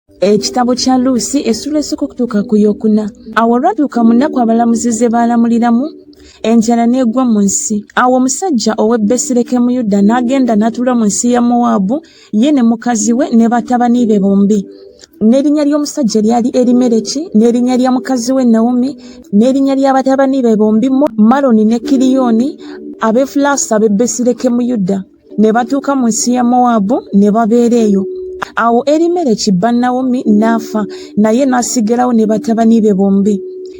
Ekitabo kya Luusi essula esooka okutuuka ku yokuna. Awo olwatuuka mu nnaku abalamuzi ze baalamuliramu, enjala n'egwa mu nsi. Awo omusajja ow'e Besirekemu Yuda n'agenda n'atuula mu nsi ya Mowaabu, ye ne mukazi we ne batabani be bombi. N'erinnya ly'omusajja lyali Erimereki, n'erinnya lya mukazi we Nawomi, n'erinnya lya batabani be bombi Maloni ne Kiriyoni, Abefulasi ab'e Besirekemu Yuda. Ne batuuka mu nsi ya Mowaabu ne babeera eyo. Awo Erimereki bba Nawomi n'afa, naye n'asigalawo ne batabani be bombi.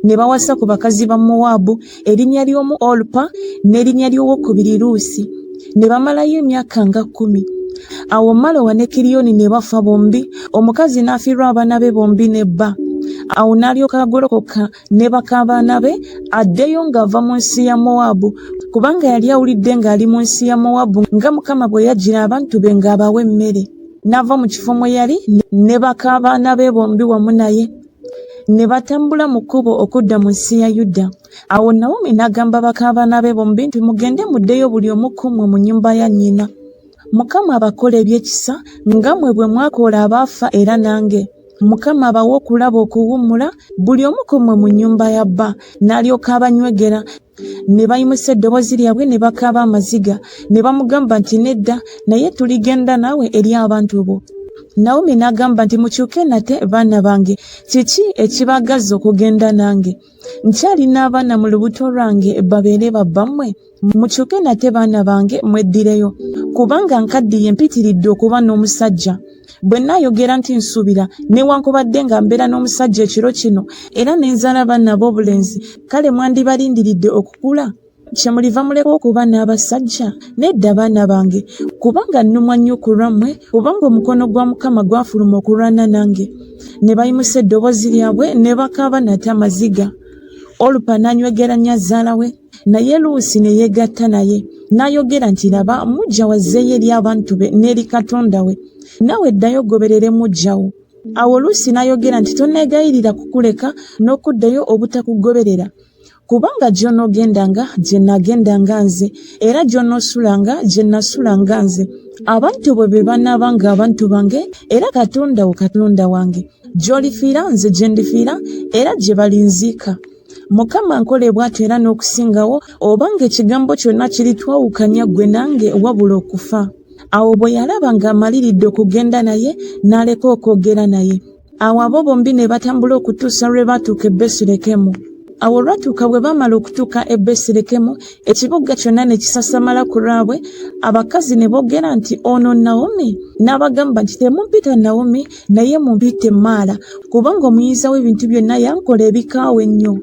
Ne bawasa ku bakazi ba Mowaabu, erinnya ly'omu Olupa n'erinnya ly'owokubiri Luusi. Ne bamalayo emyaka nga 10. Awo Malowa ne Kiriyoni ne bafa bombi, omukazi n'afiirwa abaana be bombi ne bba. Awo n'alyoka agolokoka ne bakabaana be addeyo ng'ava mu nsi ya Mowaabu, kubanga yali awulidde ng'ali mu nsi ya Mowaabu nga Mukama bwe yajjira abantu be ng'abawa emmere. N'ava mu kifo mwe yali ne bakabaana be bombi wamu naye. Ne batambula mu kkubo okudda mu nsi ya Yuda. Awo Nawomi n'agamba bakabaana be bombi nti mugende muddeyo buli omu ku mmwe mu nnyumba ya nnyina. Mukama abakola ebyekisa nga mmwe bwe mwakola abaafa era nange. Mukama abawa okulaba okuwummula buli omu ku mmwe mu nnyumba ya bba. N'alyoka abanywegera. Ne bayimusa eddoboozi lyabwe ne bakaaba amaziga. Ne bamugamba nti nedda, naye tuligenda naawe eri abantu bo. Nawomi n'agamba nti mukyuke nate baana bange, kiki ekibagaza okugenda nange? Nkyalina abaana mu lubuto lwange babeere babbammwe. Mukyuke nate baana bange mweddireyo, kubanga nkaddiye mpitiridde okuba n'omusajja. Bwe naayogera nti nsuubira, newankubadde nga mbeera n'omusajja ekiro kino era ne nzaala baana b'obulenzi, kale mwandibalindiridde okukula? Kyemuliva muleka okuba n'abasajja? Nedda baana bange, kubanga nnumwa nnyo ku lwammwe, kubanga omukono gwa Mukama gwafuluma okulwana nange. Ne bayimusa eddoboozi lyabwe ne bakaaba nate amaziga. Olupa n'anywegera nnyazaala we, naye Luusi ne yeegatta naye. N'ayogera nti laba mujja wazzeeyo eri abantu be n'eri Katonda we. Naawe ddayo goberere mujjawo. Awo Luusi n'ayogera nti tonneegayirira kukuleka n'okuddayo obutakugoberera, kubanga gy'onoogendanga gye naagendanga nze, era gy'onoosulanga gye nasulanga nze. Abantu bwe be banaaba nga abantu bange, era Katonda wo Katonda wange. Gy'olifiira nze gye ndifiira, era gye balinziika. Mukama nkole bw'atyo era n'okusingawo, obanga ekigambo kyonna kiritwawukanya ggwe nange wabula okufa. Awo bwe yalaba ng'amaliridde okugenda naye, n'aleka okwogera naye. Awo abo bombi ne batambula okutuusa lwe baatuuka e Besirekemu. Awo olwatuuka bwe baamala okutuuka e Besirekemu, ekibuga kyonna ne kisasamala ku lwabwe. Abakazi ne boogera nti ono Nawomi? N'abagamba nti temumpita Nawomi, naye mumpite Maala, kubanga omuyinza w'ebintu byonna yankola ebikaawe ennyo.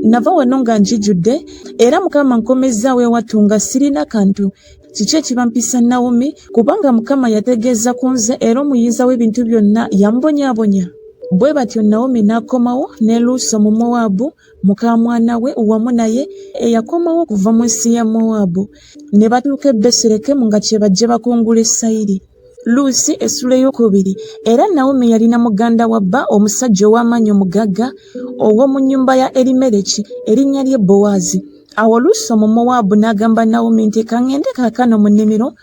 Nava wano nga njijjudde, era Mukama nkomezzaawo ewattu nga sirina kantu. Kiki ekibampisa Nawomi? Kubanga Mukama yategeeza ku nze, era omuyinza w'ebintu byonna yambonyaabonya. Bwe batyo Nawomi n'akomawo ne Luusi mu Mowaabu, muka mwana we wamu naye eyakomawo okuva mu nsi ya Mowaabu. Ne batuuka e Besirekemu nga kye bajje bakungula essayiri. Luusi essula ey'okubiri. Era Nawomi yalina muganda wa bba, omusajja ow'amaanyi omugagga ow'omu nnyumba ya Erimereki, erinnya lye Bowaazi. Awo Luusi mu Mowaabu n'agamba Nawomi nti kaŋŋende kaakano mu nnimiro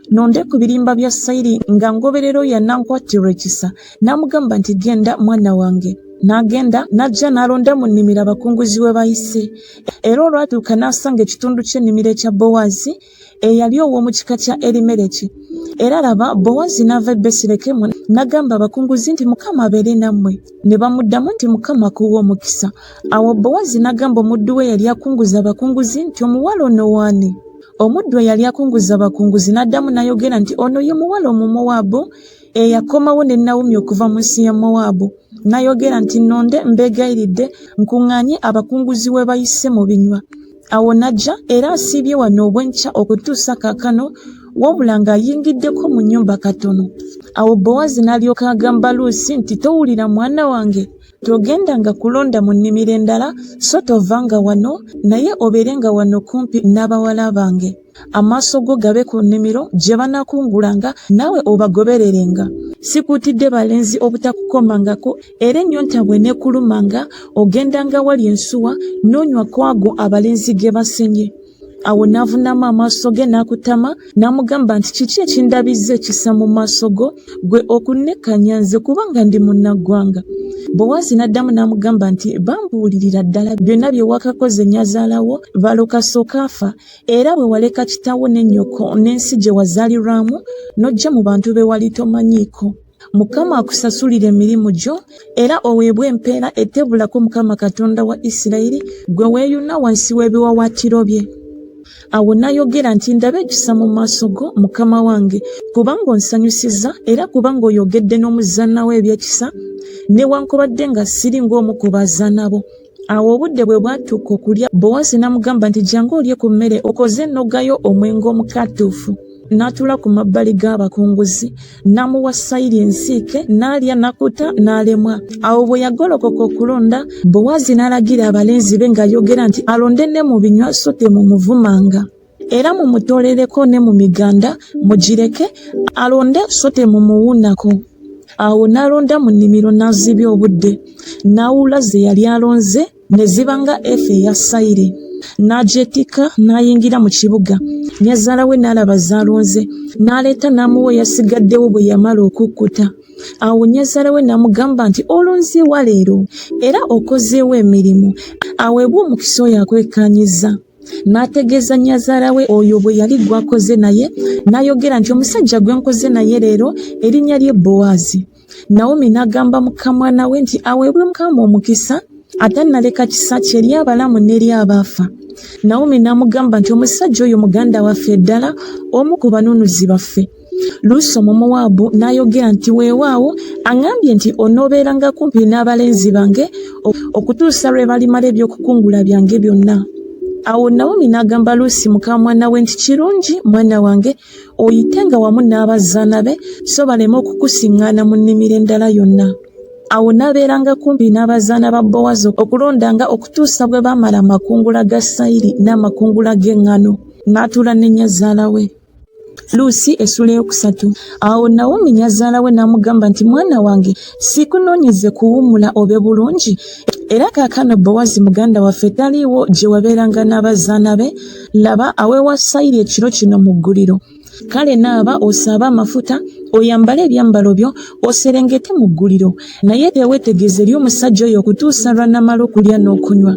nonde ku birimba bya sayiri nga ngoberero yannankwatirwa ekisa. N'amugamba nti genda mwana wange. N'agenda n'ajja n'alonda mu nnimiro abakunguzi we bayise. Era olwatuuka n'asanga ekitundu ky'ennimiro ekya Bowaazi eyali ow'omu kika kya Erimereki. Era laba Bowaazi n'ava e Besirekemu n'agamba abakunguzi nti Mukama abeere nammwe. Ne bamuddamu nti Mukama akuwa omukisa. Awo Bowaazi n'agamba omuddu we yali akunguza abakunguzi nti omuwala ono waani? Omuddu eyali akunguza abakunguzi n'addamu n'ayogera nti ono ye muwala Omumowaabu eyakomawo ne Nawomi okuva mu nsi ya Mowaabu. N'ayogera nti nonde mbeegayiridde nkuŋŋaanye abakunguzi we bayise mu binywa. Awo n'ajja era asiibye wano obwenkya okutuusa kaakano, wabula ng'ayingiddeko mu nnyumba katono. Awo Bowaazi n'alyoka agamba Luusi nti towulira mwana wange, togendanga kulonda mu nnimiro endala, so tovanga wano, naye obeerenga wano kumpi n'abawala bange. Amaaso go gabe ku nnimiro gye banakungulanga, naawe obagobererenga. Sikuutidde balenzi obutakukomangako, era ennyonta bw'eneekulumanga ogendanga wali ensuwa n'onywa ku ago abalenzi ge basenye. Awo n'avunamu amaaso ge n'akutama n'amugamba nti kiki ekindabizza ekisa mu maaso go gwe okunnekanya nze kubanga ndi munnaggwanga. Bowaazi n'addamu n'amugamba nti bambuulirira ddala byonna bye wakakoze nnyazaalawo Balokaso kaafa era bwe waleka kitaawo ne nnyoko n'ensi gye wazaalirwamu n'ojja mu bantu be wali tomanyiiko. Mukama akusasulira emirimu gyo era oweebwe empeera etebulako Mukama Katonda wa Isirayiri gwe weeyuna wansi w'ebiwawaatiro bye. Awo n'ayogera nti ndaba ekisa mu maaso go mukama wange kubanga onsanyusiza era kubanga oyogedde n'omuzaana we ebyekisa newankubadde nga siri ng'omu ku bazaana bo. Awo obudde bwe bwatuuka okulya Bowaazi n'amugamba nti jangu olye ku mmere okoze ennogayo omwenge omukatuufu. N'atuula ku mabbali g'abakunguzi n'amuwa sayiri ensiike n'alya nakuta n'alemwa. Awo bwe yagolokoka okulonda Bowaazi n'alagira abalenzi be ng'ayogera nti alonde ne mu binywa so temumuvumanga era mumutolereko ne mu miganda mugireke alonde so temumuwunako. Awo n'alonda mu nnimiro n'azibya obudde n'awula ze yali alonze ne ziba nga efa eya sayiri. N'agyetika n'ayingira mu kibuga. Nnyazaala we n'alaba z'alonze n'aleeta n'amuwa eyasigaddewo bwe yamala okukkuta. Awo nnyazaala we n'amugamba nti olonzeewa leero era okozeewo emirimu aweebwe omukisa oyo akwekkaanyiza. N'ategeeza nnyazaala we oyo bwe yali gwakoze naye n'ayogera nti omusajja gwe nkoze naye leero erinnya lye Bowaazi. Nawomi n'agamba mukamwana we nti aweebwe Mukama omukisa atannaleka kisa kye eri abalamu n'eri abaafa. Nawomi n'amugamba nti omusajja oyo muganda waffe ddala omu ku banunuzi baffe. Luusi Omumowaabu n'ayogera nti weewaawo aŋŋambye nti onoobeeranga kumpi n'abalenzi bange okutuusa lwe balimala ebyokukungula byange byonna. Awo Nawomi n'agamba Luusi muka mwana we nti kirungi mwana wange oyitenga wamu n'abazaana be so baleme okukusiŋŋaana mu nnimiro endala yonna. Awo n'abeeranga kumpi n'abazaana ba Bowaazi okulondanga okutuusa bwe baamala amakungula ga sayiri n'amakungula g'eŋŋano. N'atuula ne nnyazaala we. Luusi essula eyokusatu. Awo Nawomi nnyazaala we n'amugamba nti mwana wange sikunoonyeze kuwummula obe bulungi era kaakano Bowaazi muganda waffe taliiwo gye wabeeranga n'abazaana be laba aweewa sayiri ekiro kino mu gguliro. Kale naaba osaabe amafuta oyambale ebyambalo byo oserengete mu gguliro naye teweetegereze eri omusajja oyo okutuusa lw'anamala okulya n'okunywa.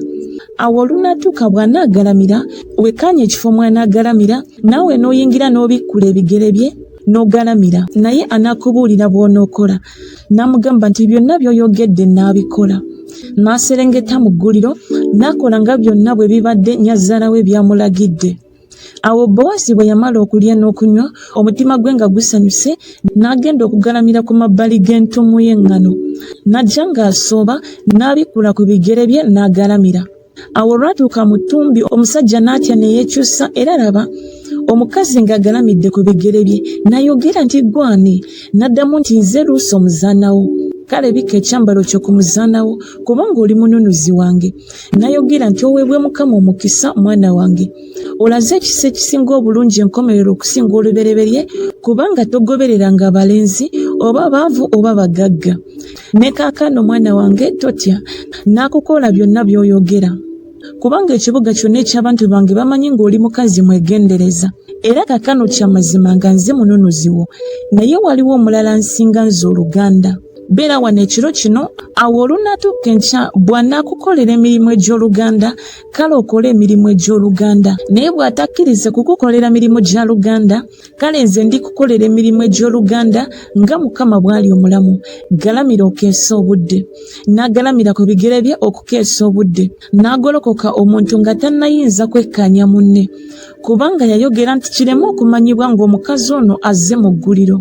Awo olunaatuuka bw'anaagalamira wekkaanye ekifo mw'anaagalamira naawe n'oyingira n'obikkula ebigere bye n'ogalamira naye anaakubuulira bw'onookola. N'amugamba nti byonna by'oyogedde nnaabikola. N'aserengeta mu gguliro n'akola nga byonna bwe bibadde nnyazaala we by'amulagidde. Awo Bowaazi bwe yamala okulya n'okunywa omutima gwe nga gusanyuse n'agenda okugalamira ku mabbali g'entuumu y'eŋŋano. N'ajja ng'asooba n'abikkula ku bigere bye n'agalamira. Awo olwatuuka mu ttumbi omusajja n'atya ne yeekyusa era laba omukazi ng'agalamidde ku bigere bye n'ayogera nti gwani? N'addamu nti nze Luusi omuzaana wo. Kale bikka ekyambalo kyo ku muzaana wo kubanga oli mununuzi wange. N'ayogera nti oweebwe Mukama omukisa mwana wange. Olaze ekisa ekisinga obulungi enkomerero okusinga olubereberye kubanga togobereranga balenzi oba baavu oba bagagga. Ne kaakano mwana wange totya n'akukola byonna by'oyogera. Kubanga ekibuga kyonna eky'abantu bange bamanyi ng'oli mukazi mwegendereza. Era kaakano kya mazima nga nze mununuzi wo naye waliwo omulala nsinga nze oluganda. Beera wano ekiro kino awo olunaatuuka enkya bw'anaakukolera emirimu egy'oluganda kale okole emirimu egy'oluganda naye bw'atakkirize kukukolera mirimu gya luganda kale nze ndikukolera emirimu egy'oluganda nga Mukama bw'ali omulamu. Galamira okeesa obudde. N'agalamira ku bigere bye okukeesa obudde. N'agolokoka omuntu nga tannayinza kwekkaanya munne kubanga yayogera nti kireme okumanyibwa ng'omukazi ono azze mu gguliro.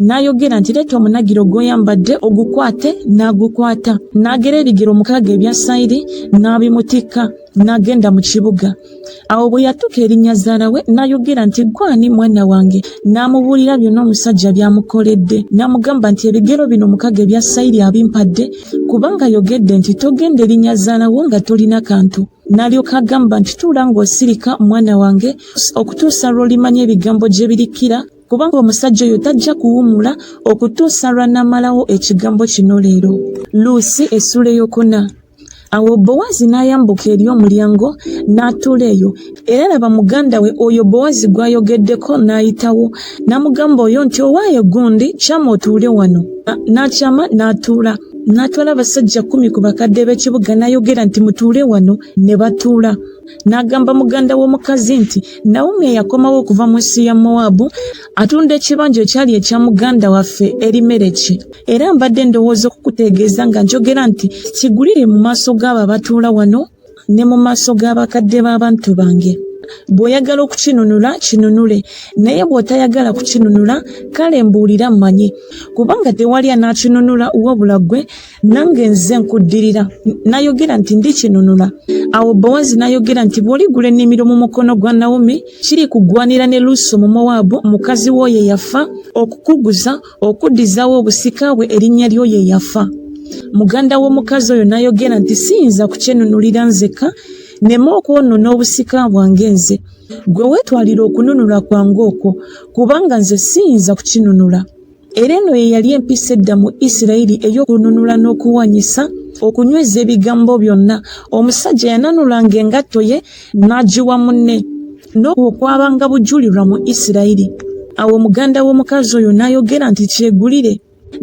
N'ayogera nti leeta omunagiro gw'oyambadde ogukwate n'agukwata. N'agera ebigero 6 ebya sayiri n'abimutikka n'agenda mu kibuga. Awo bwe yatuuka eri nnyazaala we n'ayogera nti gwani mwana wange? N'amubuulira byonna omusajja by'amukoledde. N'amugamba nti ebigero bino 6 ebya sayiri abimpadde kubanga yogedde nti togenda eri nnyazaala wo nga tolina kantu. N'alyoka agamba nti tuula ng'osirika mwana wange okutuusa lw'olimanya ebigambo gye birikkira kubanga omusajja oyo tajja kuwummula okutuusa lw'anamalawo ekigambo kino leero. Luusi essula ey'okuna. Awo Bowazi n'ayambuka eri omulyango n'atuula eyo, era laba muganda we oyo Bowazi gw'ayogeddeko n'ayitawo n'amugamba oyo nti owaaye gundi kyama otuule wano. N'akyama n'atuula. N'atwala abasajja 10 ku bakadde b'ekibuga n'ayogera nti mutuule wano, ne batuula. N'agamba muganda w'omukazi nti Naomi eyakomawo okuva mu nsi ya Mowabu atunda ekibanja ekyali ekya muganda waffe Erimereki, era mbadde ndowooza okukutegeeza nga njogera nti kigulire mu maaso g'abo abatuula wano ne mu maaso g'abakadde b'abantu bange. Bw'oyagala okukinunula kinunule, naye bw'otayagala kukinunula kale mbuulira mmanye, kubanga tewali anaakinunula wabula ggwe, nange nze nkuddirira. N'ayogera nti ndikinunula. Awo Bowazi n'ayogera nti bw'oligula ennimiro mu mukono gwa Naomi kiri kugwanira ne Luso mu Mowabu mukazi w'oyo yafa okukuguza okuddizaawo obusika bwe erinnya ly'oyo yafa. Muganda w'omukazi oyo n'ayogera nti siyinza kukyenunulira nzeka nema okwonoona obusika bwange nze. Gwe weetwalira okununula kwange okwo, kubanga nze siyinza kukinunula. Era eno ye yali empisa edda mu Isirayiri ey'okununula n'okuwanyisa, okunyweza ebigambo byonna. Omusajja yananulanga engatto ye n'agiwa munne, n'okwabanga bujulirwa mu Isirayiri. Awo muganda w'omukazi oyo n'ayogera nti kyegulire,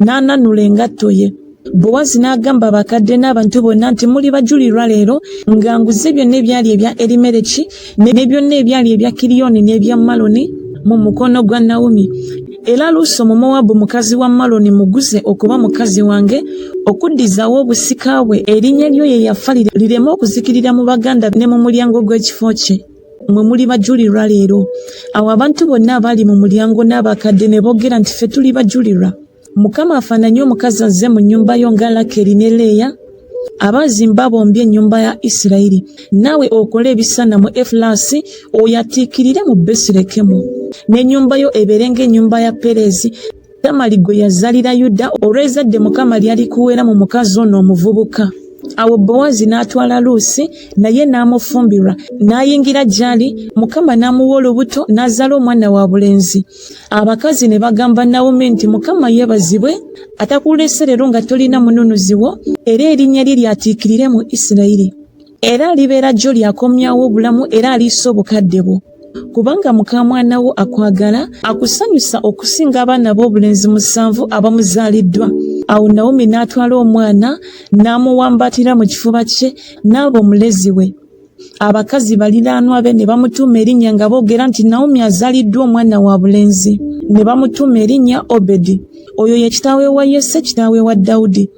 n'ananula engatto ye. Bowazi n'agamba abakadde n'abantu bonna nti muli bajulirwa leero nga nguze byonna ebyali ebya Erimereki ne byonna ebyali ebya Kiriyoni n'ebya Maloni mu mukono gwa Naomi. Era Luso mu Mowabu mukazi wa Maloni muguze okuba mukazi wange, okuddizaawo obusika bwe erinnya lyo ye yafa lireme okuzikirira mu baganda ne mu mulyango gw'ekifo kye. Mwe muli bajulirwa leero. Awo abantu bonna abali mu mulyango n'abakadde ne boogera nti ffe tuli bajulirwa. Mukama afaananye omukazi azze mu nnyumba yo nga Lakeri ne Leeya abazimba bombi ennyumba ya Isirayiri. Naawe okole ebisana mu Efulasi, oyatiikirire mu Besirekemu, n'ennyumba yo ebeere ng'ennyumba ya Perezi. Tamali gwe yazaalira Yuda olw'ezzadde Mukama lyali kuweera mu mukazi ono omuvubuka. Awo Bowazi n'atwala Luusi naye n'amufumbirwa, n'ayingira gy'ali. Mukama n'amuwa olubuto n'azaala omwana wa bulenzi. Abakazi ne bagamba Naomi nti Mukama yeebazibwe atakuleese leero nga tolina mununuzi wo, era erinnya lye lyatiikirire mu Isirayiri, era libeera gyo lyakomyawo obulamu era aliisa obukadde bwo, kubanga muka mwana wo akwagala, akusanyusa okusinga abaana b'obulenzi 7 abamuzaaliddwa. Awo Naomi n'atwala omwana n'amuwambatira mu kifuba kye n'aba omulezi we. Abakazi baliraanwa be ne bamutuuma erinnya nga boogera nti Naomi azaaliddwa omwana wa bulenzi, ne bamutuuma erinnya Obedi. Oyo ye kitaawe wa Yese, kitaawe wa Dawudi.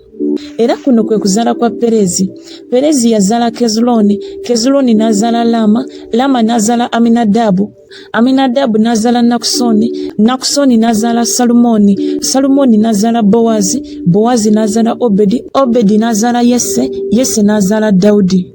Era kuno kwe kuzaala kwa Perezi. Perezi yazaala Kezuloni, Kezuloni n'azaala Lama, Lama n'azaala Aminadabu, Aminadabu n'azaala Nakusoni, Nakusoni n'azaala Salumoni, Salumoni n'azaala Bowazi, Bowazi n'azaala Obedi, Obedi n'azaala Yese, Yese n'azaala Dawudi.